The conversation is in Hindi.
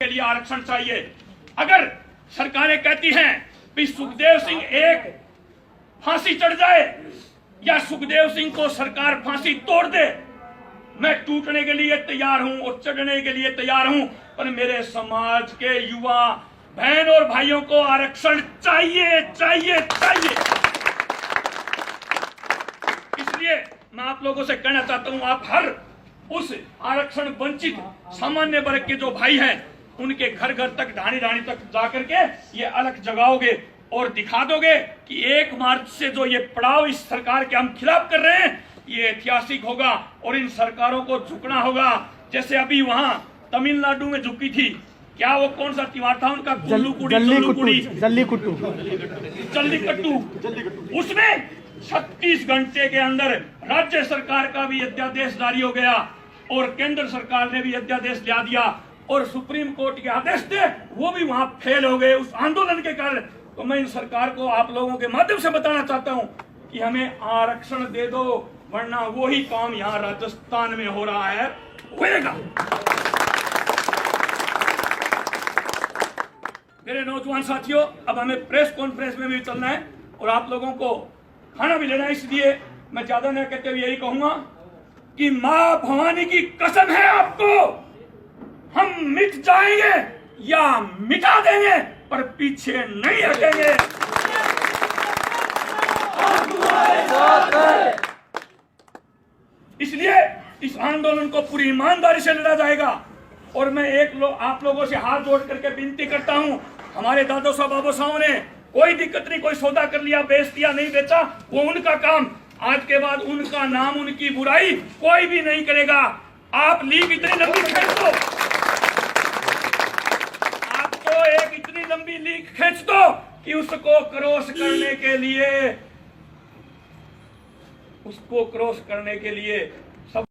के लिए आरक्षण चाहिए। अगर सरकारें कहती हैं कि सुखदेव सिंह एक फांसी चढ़ जाए या सुखदेव सिंह को सरकार फांसी तोड़ दे, मैं टूटने के लिए तैयार हूं और चढ़ने के लिए तैयार हूं, पर मेरे समाज के युवा बहन और भाइयों को आरक्षण चाहिए चाहिए चाहिए। इसलिए मैं आप लोगों से कहना चाहता हूं, आप हर उस आरक्षण वंचित सामान्य वर्ग के जो भाई हैं उनके घर घर तक, ढाणी ढाणी तक जाकर के ये अलख जगाओगे और दिखा दोगे कि 1 मार्च से जो ये पड़ाव इस सरकार के हम खिलाफ कर रहे हैं ये ऐतिहासिक होगा और इन सरकारों को झुकना होगा। जैसे अभी वहां तमिलनाडु में झुकी थी, क्या वो कौन सा त्योहार था उनका, जल्लीकट्टू, उसमें 36 घंटे के अंदर राज्य सरकार का भी अध्यादेश जारी हो गया और केंद्र सरकार ने भी अध्यादेश ला दिया और सुप्रीम कोर्ट के आदेश थे वो भी वहां फेल हो गए उस आंदोलन के कारण। तो मैं इन सरकार को आप लोगों के माध्यम से बताना चाहता हूं कि हमें आरक्षण दे दो, वरना वही काम यहां राजस्थान में हो रहा है होएगा। मेरे नौजवान साथियों, अब हमें प्रेस कॉन्फ्रेंस में भी चलना है और आप लोगों को खाना भी लेना है, इसलिए मैं ज्यादा न कहते हुए यही कहूंगा कि मां भवानी की कसम है आपको, हम मिट जाएंगे या मिटा देंगे पर पीछे नहीं हटेंगे। इसलिए इस आंदोलन को पूरी ईमानदारी से लड़ा जाएगा और मैं आप लोगों से हाथ जोड़ करके विनती करता हूं, हमारे दादो साहब बाबू साहब ने कोई दिक्कत नहीं, कोई सौदा कर लिया, बेच दिया, नहीं बेचा, वो उनका काम, आज के बाद उनका नाम, उनकी बुराई कोई भी नहीं करेगा। आप लीग इतनी लंबी खींच दो, आपको एक इतनी लंबी लीग खींच दो कि उसको क्रॉस करने के लिए